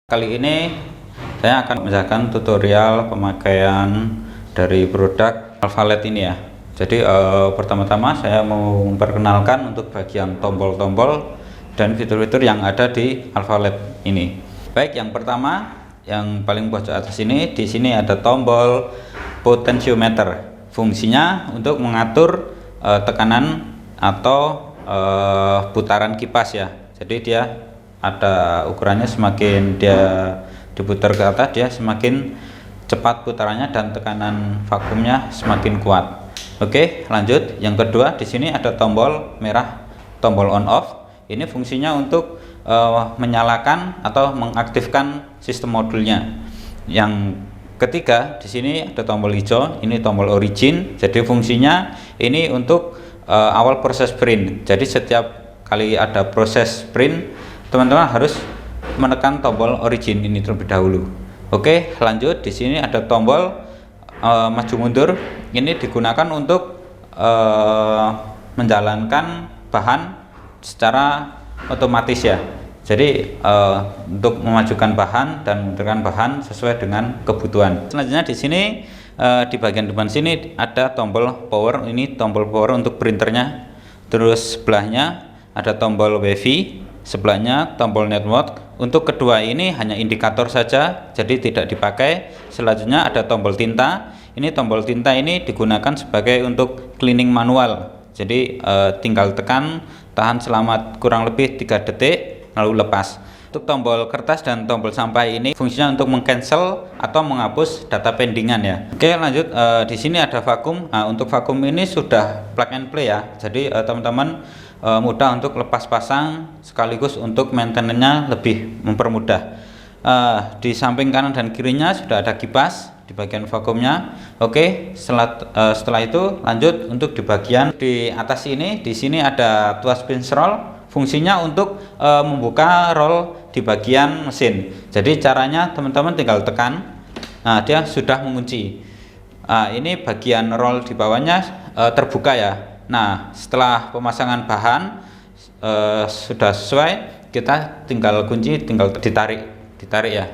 Kali ini saya akan menjelaskan tutorial pemakaian dari produk Alphaled ini ya. Jadi pertama-tama saya mau memperkenalkan untuk bagian tombol-tombol dan fitur-fitur yang ada di Alphaled ini. Baik, yang pertama yang paling pojok atas ini, di sini ada tombol potentiometer. Fungsinya untuk mengatur tekanan atau putaran kipas ya. Jadi dia ada ukurannya, semakin dia diputar ke atas dia semakin cepat putarannya dan tekanan vakumnya semakin kuat. Oke, lanjut. Yang kedua, di sini ada tombol merah, tombol on off. Ini fungsinya untuk menyalakan atau mengaktifkan sistem modulnya. Yang ketiga, di sini ada tombol hijau, ini tombol origin. Jadi fungsinya ini untuk awal proses print. Jadi setiap kali ada proses print, teman-teman harus menekan tombol origin ini terlebih dahulu. Oke, lanjut. Di sini ada tombol maju mundur. Ini digunakan untuk menjalankan bahan secara otomatis ya. Jadi untuk memajukan bahan dan mengundurkan bahan sesuai dengan kebutuhan. Selanjutnya di sini di bagian depan sini ada tombol power. Ini tombol power untuk printernya. Terus sebelahnya ada tombol WiFi. Sebelahnya tombol network. Untuk kedua ini hanya indikator saja, jadi tidak dipakai. Selanjutnya ada tombol tinta. Ini tombol tinta ini digunakan sebagai untuk cleaning manual. Jadi tinggal tekan, tahan selama kurang lebih 3 detik lalu lepas. Untuk tombol kertas dan tombol sampah ini fungsinya untuk meng-cancel atau menghapus data pendingan ya. Oke, lanjut. Di sini ada vakum. Nah, untuk vakum ini sudah plug and play ya. Jadi teman-teman mudah untuk lepas pasang, sekaligus untuk maintenance-nya lebih mempermudah. Di samping kanan dan kirinya sudah ada kipas di bagian vakumnya. Oke, setelah itu lanjut untuk di bagian di atas ini. Di sini ada tuas pinch roll. Fungsinya untuk membuka roll di bagian mesin. Jadi caranya teman-teman tinggal tekan. Nah, dia sudah mengunci. Ini bagian roll di bawahnya terbuka ya. Nah, setelah pemasangan bahan sudah sesuai, kita tinggal kunci, tinggal ditarik ya.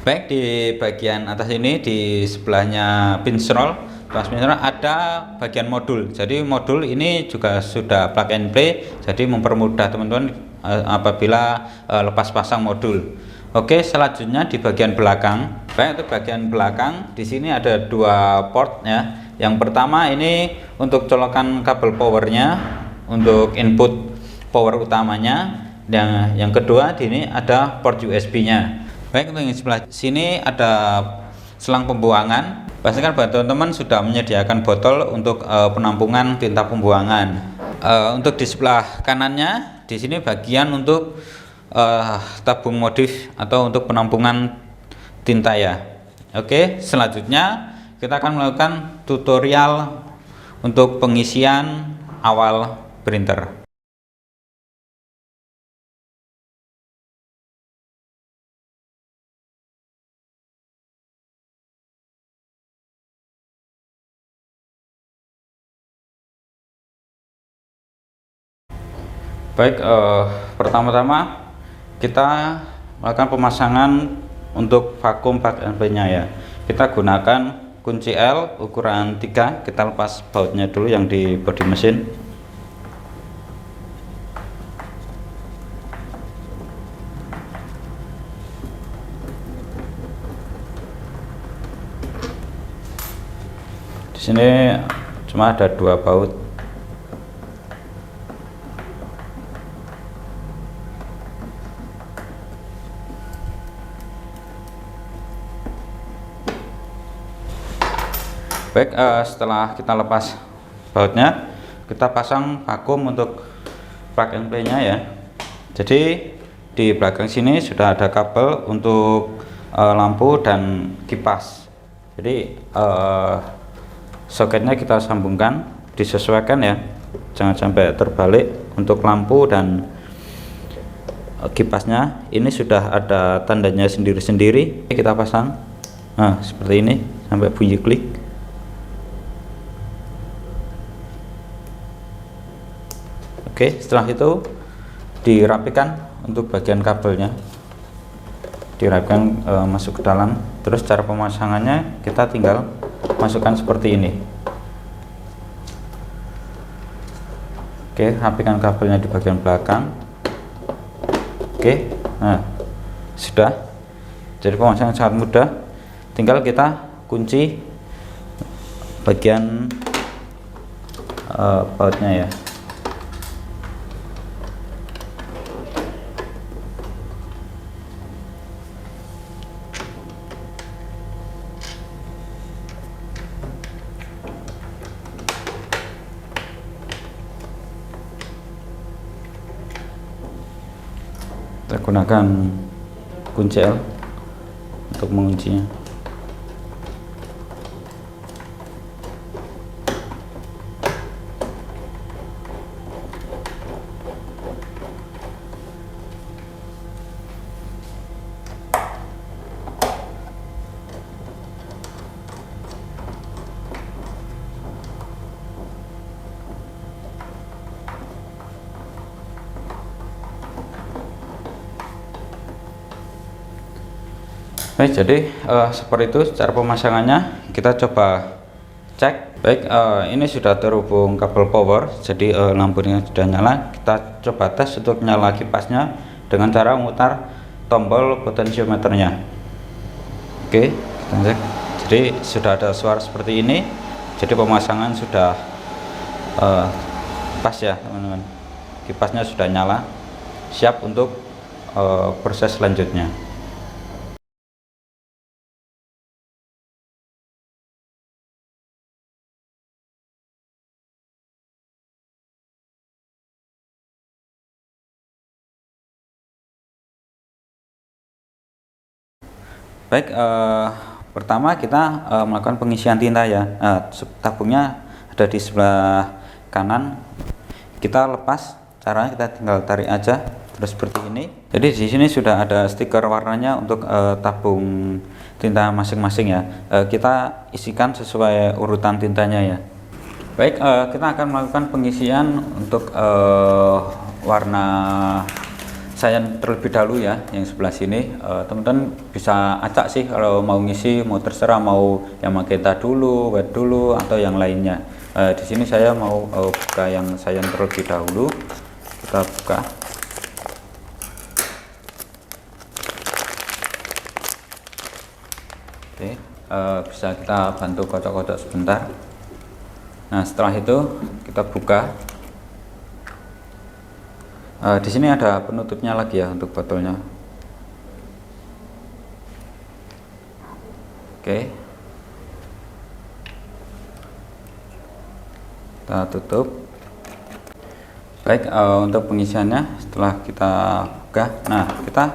Baik, di bagian atas ini di sebelahnya pinch roll, ada bagian modul. Jadi modul ini juga sudah plug and play, jadi mempermudah teman-teman apabila lepas pasang modul. Oke, selanjutnya di bagian belakang. Baik, untuk bagian belakang di sini ada 2 port ya. Yang pertama ini untuk colokan kabel powernya, untuk input power utamanya. Dan yang kedua di ini ada port USB-nya. Baik, untuk yang sebelah sini ada selang pembuangan. Pastikan bahwa teman-teman sudah menyediakan botol untuk penampungan tinta pembuangan. Untuk di sebelah kanannya di sini bagian untuk tabung modif atau untuk penampungan tinta ya. Oke, selanjutnya kita akan melakukan tutorial untuk pengisian awal printer. Baik, pertama-tama kita melakukan pemasangan untuk vakum plug and play-nya ya. Kita gunakan kunci L ukuran 3. Kita lepas bautnya dulu yang di bodi mesin. Di sini cuma ada 2 baut. Baik, setelah kita lepas bautnya, kita pasang vakum untuk plug and play-nya ya. Jadi di belakang sini sudah ada kabel untuk lampu dan kipas. Jadi soketnya kita sambungkan, disesuaikan ya, jangan sampai terbalik. Untuk lampu dan kipasnya ini sudah ada tandanya sendiri-sendiri. Kita pasang, nah seperti ini sampai bunyi klik. Oke, setelah itu dirapikan untuk bagian kabelnya. dirapkan masuk ke dalam. Terus cara pemasangannya kita tinggal masukkan seperti ini. Oke, rapikan kabelnya di bagian belakang. Oke, nah sudah. Jadi pemasangan sangat mudah, tinggal kita kunci bagian bautnya ya. Kita gunakan kunci L untuk menguncinya. Baik, jadi seperti itu cara pemasangannya. Kita coba cek. Baik, ini sudah terhubung kabel power, jadi lampunya sudah nyala. Kita coba tes untuk nyala kipasnya dengan cara memutar tombol potensiometernya. Oke, kita cek. Jadi sudah ada suara seperti ini. Jadi pemasangan sudah pas ya teman-teman. Kipasnya sudah nyala, siap untuk proses selanjutnya. Baik, pertama kita melakukan pengisian tinta ya. Tabungnya ada di sebelah kanan. Kita lepas, caranya kita tinggal tarik aja, terus seperti ini. Jadi di sini sudah ada stiker warnanya untuk tabung tinta masing-masing ya. Kita isikan sesuai urutan tintanya ya. Baik, kita akan melakukan pengisian untuk warna sayan terlebih dahulu ya, yang sebelah sini. Teman-teman bisa acak sih kalau mau ngisi, mau terserah mau yang magenta dulu, white dulu, atau yang lainnya. Di sini saya mau buka yang sayan terlebih dahulu. Kita buka. Oke, bisa kita bantu kocok-kocok sebentar. Nah, setelah itu kita buka. Di sini ada penutupnya lagi ya untuk botolnya. Oke, kita tutup. Baik, untuk pengisiannya setelah kita buka, nah kita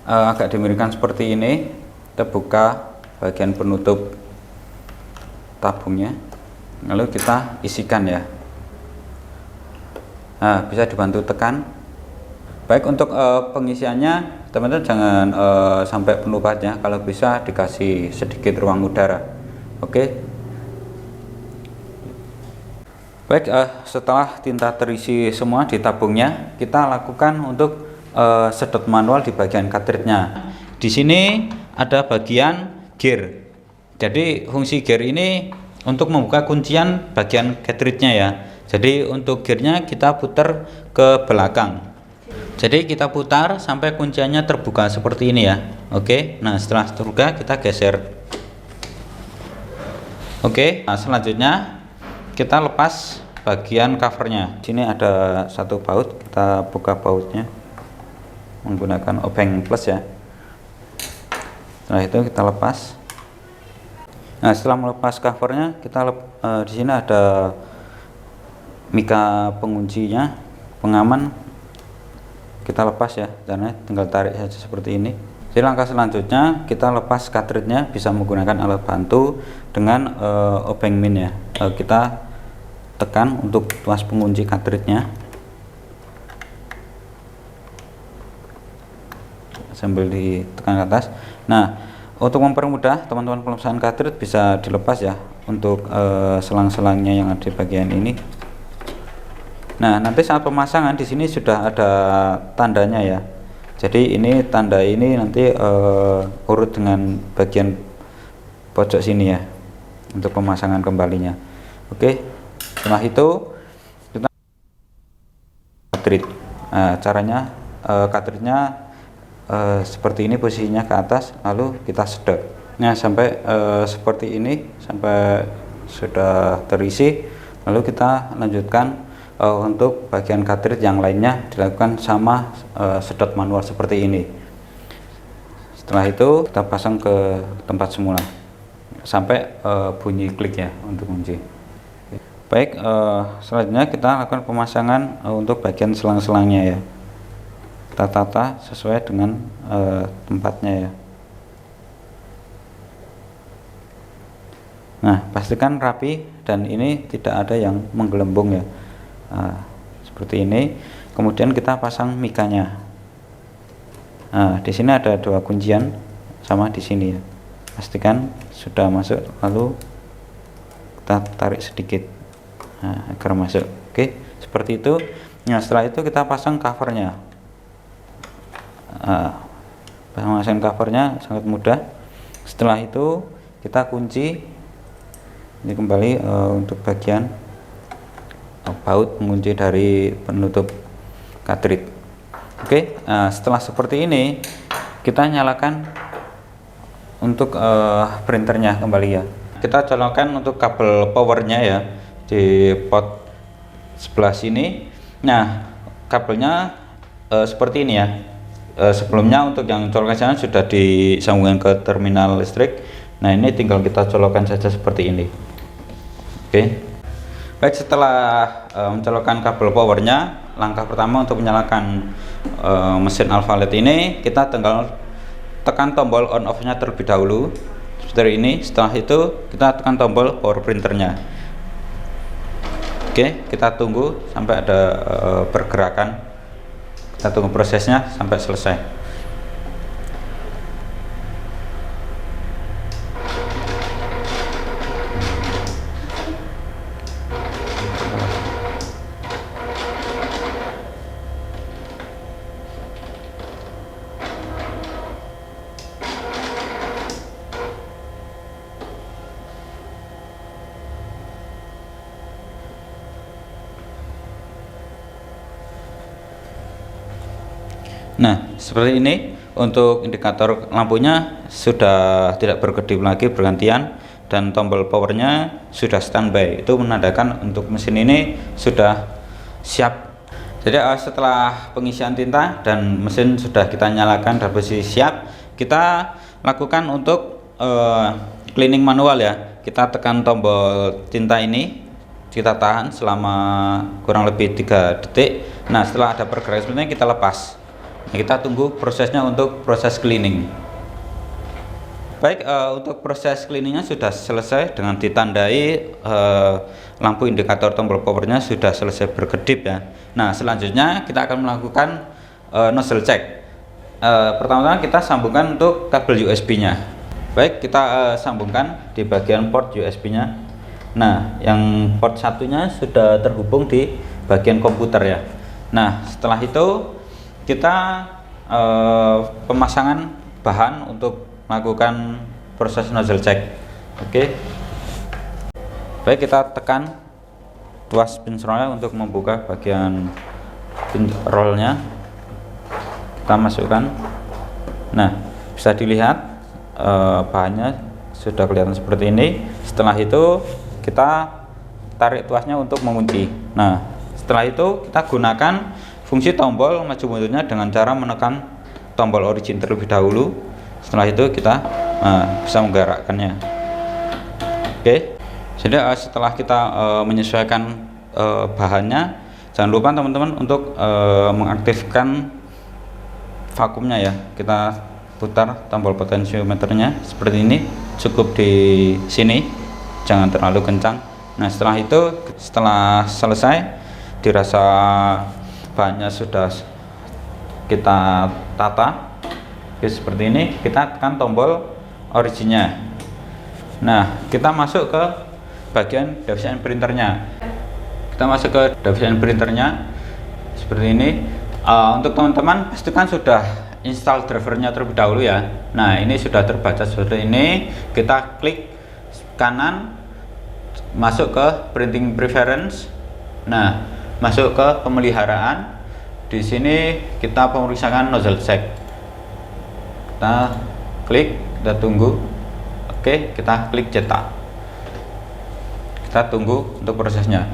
agak dimiringkan seperti ini. Kita buka bagian penutup tabungnya, lalu kita isikan ya. Nah, bisa dibantu tekan. Baik, untuk pengisiannya teman-teman jangan sampai penuh banget ya, kalau bisa dikasih sedikit ruang udara. Oke. Baik, setelah tinta terisi semua di tabungnya, kita lakukan untuk sedot manual di bagian cartridge-nya. Di sini ada bagian gear. Jadi fungsi gear ini untuk membuka kuncian bagian cartridge-nya ya. Jadi untuk gearnya kita putar ke belakang. Jadi kita putar sampai kunciannya terbuka seperti ini ya. Oke, nah setelah terbuka kita geser. Oke, nah selanjutnya kita lepas bagian covernya. Sini ada satu baut, kita buka bautnya menggunakan obeng plus ya. Setelah itu kita lepas. Nah, setelah melepas covernya, kita di sini ada mika penguncinya, pengaman. Kita lepas ya, caranya tinggal tarik saja seperti ini. Jadi langkah selanjutnya kita lepas cartridge-nya, bisa menggunakan alat bantu dengan obeng min ya. Kita tekan untuk tuas pengunci cartridge-nya sambil ditekan ke atas. Nah, untuk mempermudah teman-teman pelepasan cartridge bisa dilepas ya untuk selang-selangnya yang ada di bagian ini. Nah, nanti saat pemasangan di sini sudah ada tandanya ya. Jadi ini tanda ini nanti urut dengan bagian pojok sini ya untuk pemasangan kembalinya. Oke, setelah itu kita cartridge. Caranya cartridge-nya seperti ini, posisinya ke atas, lalu kita sedot. Nah, sampai seperti ini, sampai sudah terisi, lalu kita lanjutkan untuk bagian cartridge yang lainnya dilakukan sama sedot manual seperti ini. Setelah itu kita pasang ke tempat semula sampai bunyi klik ya untuk kunci. Baik, selanjutnya kita lakukan pemasangan untuk bagian selang-selangnya ya. Kita tata sesuai dengan tempatnya ya. Nah, pastikan rapi dan ini tidak ada yang menggelembung ya. Seperti ini. Kemudian kita pasang mikanya. Di sini ada 2 kuncian sama di sini ya. Pastikan sudah masuk, lalu kita tarik sedikit agar masuk. Oke, seperti itu. Nah, setelah itu kita pasang covernya. Pasang covernya sangat mudah. Setelah itu kita kunci. Ini kembali untuk bagian baut pengunci dari penutup cartridge. Oke, setelah seperti ini kita nyalakan untuk printernya kembali ya. Kita colokkan untuk kabel powernya ya di port sebelah sini. Nah, kabelnya seperti ini ya. Sebelumnya untuk yang colokan sana sudah disambungkan ke terminal listrik. Nah, ini tinggal kita colokkan saja seperti ini. Oke. Baik, setelah mencolokkan kabel powernya, langkah pertama untuk menyalakan mesin Alpha LED ini, kita tinggal tekan tombol on off nya terlebih dahulu seperti ini. Setelah itu kita tekan tombol power printernya. Oke, kita tunggu sampai ada pergerakan. Kita tunggu prosesnya sampai selesai. Nah, seperti ini untuk indikator lampunya sudah tidak berkedip lagi, bergantian, dan tombol powernya sudah standby. Itu menandakan untuk mesin ini sudah siap. Jadi setelah pengisian tinta dan mesin sudah kita nyalakan dan posisi siap, kita lakukan untuk cleaning manual ya. Kita tekan tombol tinta ini, kita tahan selama kurang lebih 3 detik. Nah, setelah ada pergerakan seperti ini kita lepas. Nah, kita tunggu prosesnya untuk proses cleaning. Baik, untuk proses cleaningnya sudah selesai dengan ditandai lampu indikator tombol powernya sudah selesai berkedip ya. Nah, selanjutnya kita akan melakukan nozzle check. Pertama-tama kita sambungkan untuk kabel USB-nya. Baik, kita sambungkan di bagian port USB-nya. Nah, yang port satunya sudah terhubung di bagian komputer ya. Nah, setelah itu kita pemasangan bahan untuk melakukan proses nozzle check. Oke. Baik, kita tekan tuas pinrollnya untuk membuka bagian pinrollnya. Kita masukkan. Nah, bisa dilihat bahannya sudah kelihatan seperti ini. Setelah itu kita tarik tuasnya untuk mengunci. Nah, setelah itu kita gunakan fungsi tombol maju mundurnya dengan cara menekan tombol origin terlebih dahulu. Setelah itu kita bisa menggerakkannya. Oke, jadi setelah kita menyesuaikan bahannya, jangan lupa teman-teman untuk mengaktifkan vakumnya ya. Kita putar tombol potensiometernya seperti ini, cukup di sini, jangan terlalu kencang. Nah, setelah itu, setelah selesai dirasa bahannya sudah kita tata. Oke, seperti ini, kita tekan tombol originnya. Nah, kita masuk ke bagian device printernya. Kita masuk ke device printernya seperti ini. Untuk teman-teman pastikan sudah install drivernya terlebih dahulu ya. Nah, ini sudah terbaca seperti ini. Kita klik kanan, masuk ke printing preference. Nah, masuk ke pemeliharaan. Di sini kita pemeriksaan nozzle check. Kita klik, kita tunggu. Oke, kita klik cetak. Kita tunggu untuk prosesnya.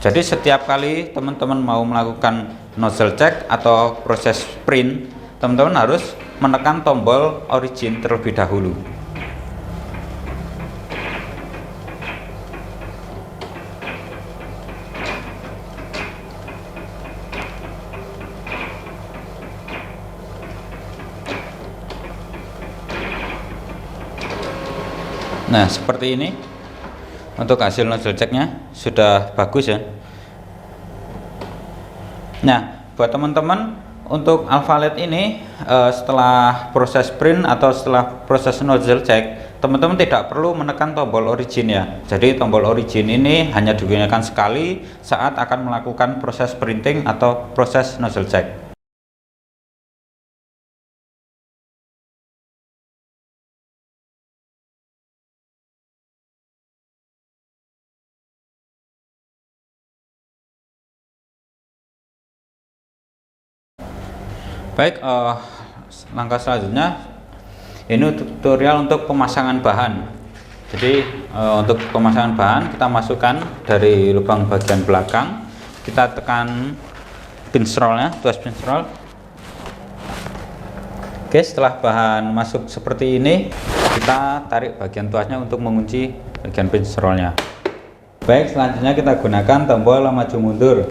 Jadi setiap kali teman-teman mau melakukan nozzle check atau proses print, teman-teman harus menekan tombol origin terlebih dahulu. Nah, seperti ini untuk hasil nozzle checknya sudah bagus ya. Nah, buat teman-teman untuk Alphalete ini setelah proses print atau setelah proses nozzle check, teman-teman tidak perlu menekan tombol origin ya. Jadi tombol origin ini hanya digunakan sekali saat akan melakukan proses printing atau proses nozzle check. Baik, langkah selanjutnya ini tutorial untuk pemasangan bahan. Jadi untuk pemasangan bahan kita masukkan dari lubang bagian belakang, kita tekan pinch rollnya, tuas pinch roll. Oke, setelah bahan masuk seperti ini, kita tarik bagian tuasnya untuk mengunci bagian pinch rollnya. Baik, selanjutnya kita gunakan tombol maju mundur.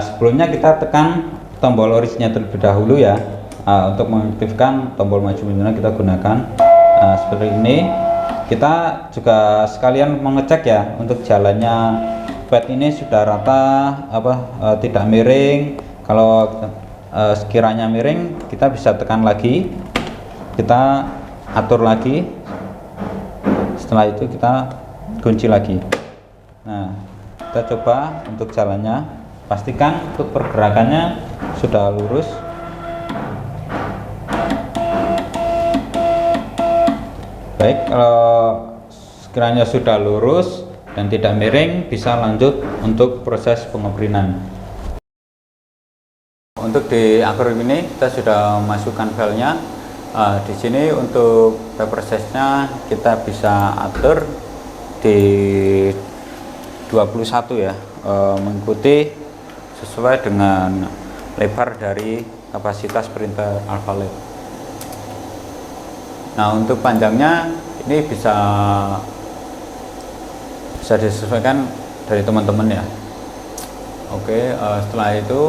Sebelumnya kita tekan tombol originnya terlebih dahulu ya. Untuk mengaktifkan tombol maju mundurnya kita gunakan seperti ini. Kita juga sekalian mengecek ya untuk jalannya pad ini sudah rata tidak miring. Kalau sekiranya miring, kita bisa tekan lagi, kita atur lagi, setelah itu kita kunci lagi. Nah, kita coba untuk jalannya, pastikan untuk pergerakannya sudah lurus. Baik, kalau sekiranya sudah lurus dan tidak miring, bisa lanjut untuk proses pengeprinan. Untuk di akronim ini kita sudah masukkan filenya. Di sini untuk paper size-nya kita bisa atur di 21 ya, mengikuti sesuai dengan lebar dari kapasitas printer Alphalete. Nah, untuk panjangnya ini bisa disesuaikan dari teman-teman ya. Oke, setelah itu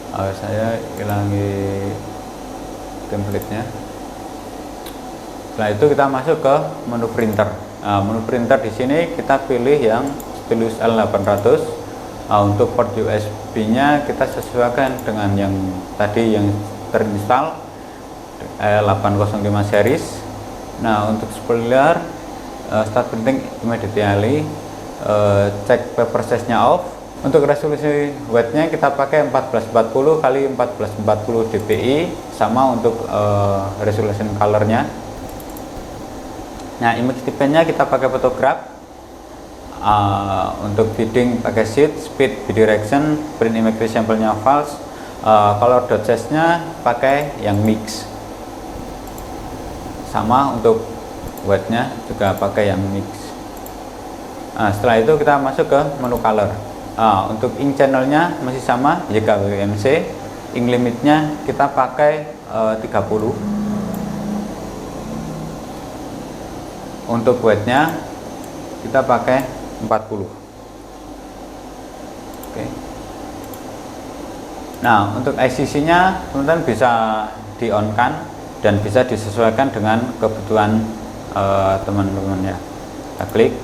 saya hilangi template-nya. Setelah itu kita masuk ke menu printer. Menu printer di sini kita pilih yang stylus L800. Untuk port USB-nya kita sesuaikan dengan yang tadi yang terinstall L805 series. Nah, untuk spoiler start printing immediately, cek paper size-nya off. Untuk resolusi width-nya kita pakai 1440 x 1440 dpi, sama untuk resolution color-nya. Nah, image type-nya kita pakai photograph. Untuk feeding pakai sheet, speed, bidirection, print image sampelnya false, color dot size-nya pakai yang mix. Sama untuk width-nya juga pakai yang mix. Setelah itu kita masuk ke menu color. Untuk ink channel-nya masih sama YKWMC. Ink limit-nya kita pakai 30. Untuk width-nya kita pakai 40. Oke. Nah, untuk ICC-nya teman-teman bisa di-on-kan dan bisa disesuaikan dengan kebutuhan teman-teman ya. Kita klik.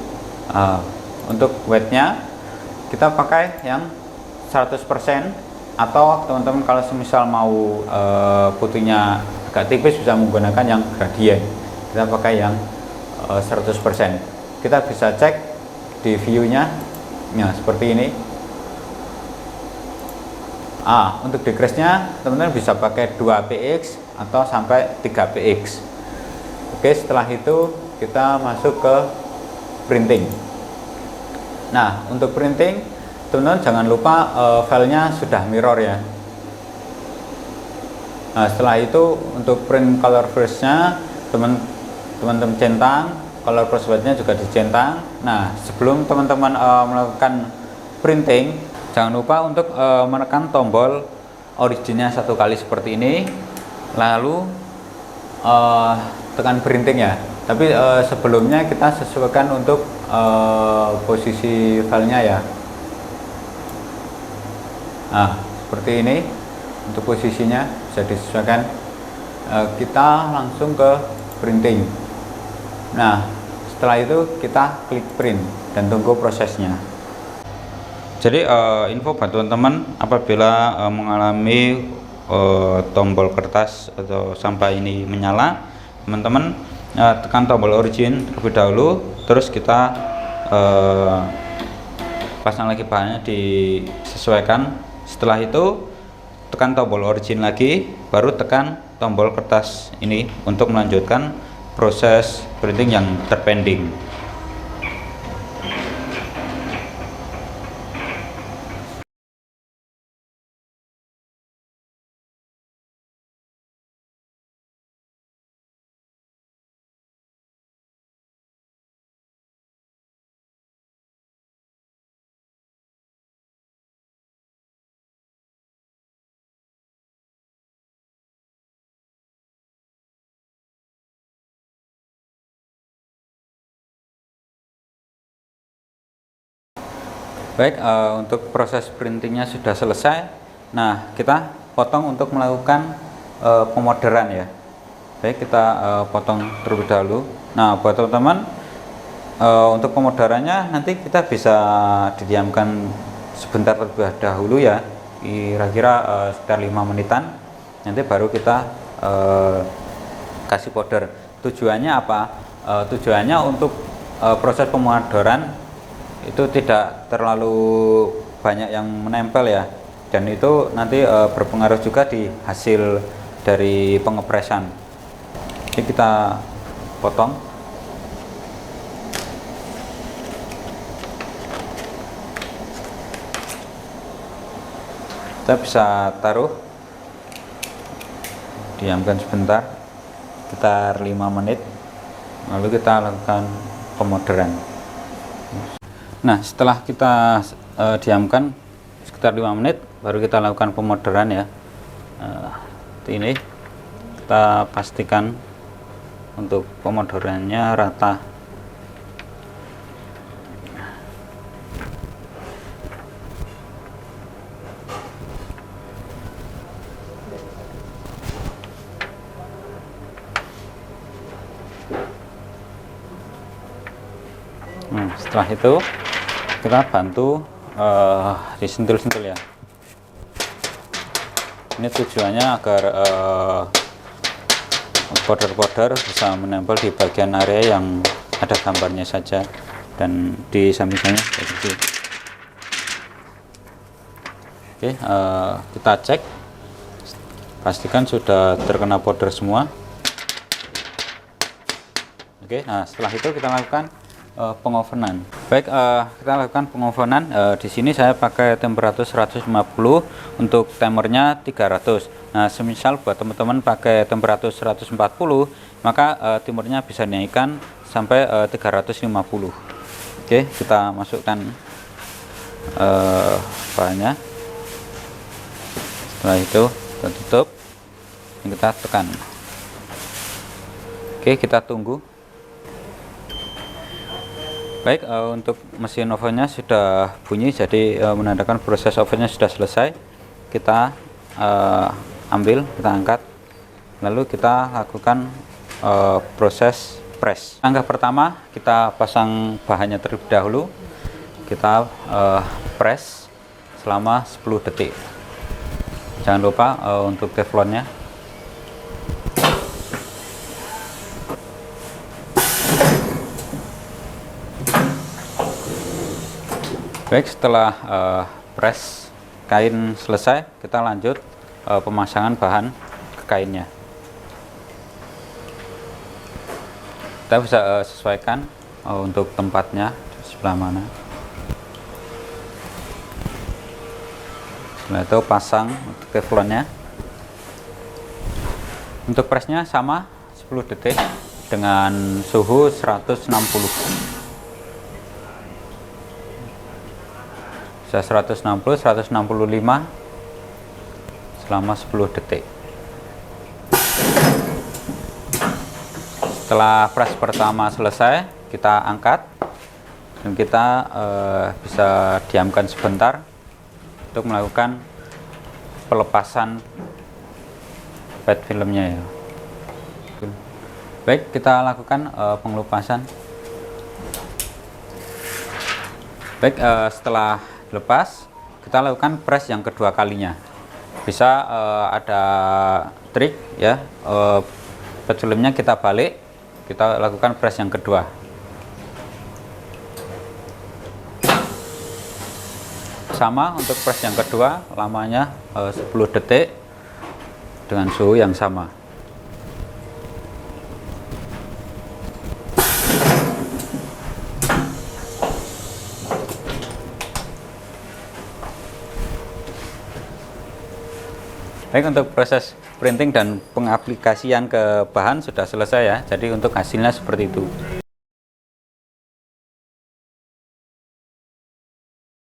Untuk weight-nya kita pakai yang 100%, atau teman-teman kalau semisal mau putihnya agak tipis bisa menggunakan yang gradient. Kita pakai yang 100%. Kita bisa cek di view-nya ya, seperti ini. Untuk decrease-nya teman-teman bisa pakai 2px atau sampai 3px. Oke, setelah itu kita masuk ke printing. Nah, untuk printing teman-teman jangan lupa filenya sudah mirror ya. Nah, setelah itu untuk print color brush-nya teman-teman centang, color brush white-nya juga dicentang. Nah, sebelum teman-teman melakukan printing, jangan lupa untuk menekan tombol originnya satu kali seperti ini, lalu tekan printing ya. Tapi sebelumnya kita sesuaikan untuk posisi filenya ya. Nah, seperti ini untuk posisinya bisa disesuaikan. Kita langsung ke printing. Nah, setelah itu kita klik print dan tunggu prosesnya. Jadi info buat teman-teman, apabila mengalami tombol kertas atau sampah ini menyala, teman-teman tekan tombol origin terlebih dahulu, terus kita pasang lagi bahannya disesuaikan. Setelah itu tekan tombol origin lagi, baru tekan tombol kertas ini untuk melanjutkan proses printing yang terpending. Baik, untuk proses printingnya sudah selesai. Nah, kita potong untuk melakukan pemorderan ya. Baik, kita potong terlebih dahulu. Nah, buat teman-teman, untuk pemorderannya nanti kita bisa didiamkan sebentar terlebih dahulu ya, kira-kira sekitar 5 menitan. Nanti baru kita kasih powder. Tujuannya apa? Tujuannya untuk proses pemorderan itu tidak terlalu banyak yang menempel ya, dan itu nanti berpengaruh juga di hasil dari pengepresan. Jadi kita potong. Kita bisa taruh, diamkan sebentar sekitar 5 menit, lalu kita lakukan pemorderan. Nah, setelah kita diamkan sekitar 5 menit, baru kita lakukan pemorderan ya. Ini kita pastikan untuk pemorderannya rata. Setelah itu kita bantu disentil-sentil ya. Ini tujuannya agar powder-powder bisa menempel di bagian area yang ada gambarnya saja dan di samping-sampingnya seperti itu. Oke, kita cek, pastikan sudah terkena powder semua. Oke, nah setelah itu kita lakukan pengovenan. Baik, kita lakukan pengovenan. Di sini saya pakai temperatur 150, untuk timernya 300. Nah, semisal buat teman-teman pakai temperatur 140, maka timernya bisa dinaikkan sampai 350. Oke, kita masukkan bahannya. Setelah itu kita tutup, kita tekan. Oke, kita tunggu. Baik, untuk mesin ovennya sudah bunyi, jadi menandakan proses ovennya sudah selesai. Kita ambil, kita angkat, lalu kita lakukan proses press. Langkah pertama, kita pasang bahannya terlebih dahulu. Kita press selama 10 detik. Jangan lupa untuk teflonnya. Baik, setelah press kain selesai, kita lanjut pemasangan bahan ke kainnya. Kita bisa sesuaikan untuk tempatnya di sebelah mana. Setelah itu pasang untuk teflonnya. Untuk presnya sama 10 detik dengan suhu 160. Bisa 160, 165 selama 10 detik. Setelah press pertama selesai, kita angkat dan kita bisa diamkan sebentar untuk melakukan pelepasan pet filmnya ya. Baik, kita lakukan pengelupasan. Baik, setelah lepas, kita lakukan press yang kedua kalinya. Bisa ada trik ya, pet filmnya kita balik, kita lakukan press yang kedua. Sama untuk press yang kedua, lamanya 10 detik dengan suhu yang sama. Baik, untuk proses printing dan pengaplikasian ke bahan sudah selesai ya. Jadi untuk hasilnya seperti itu.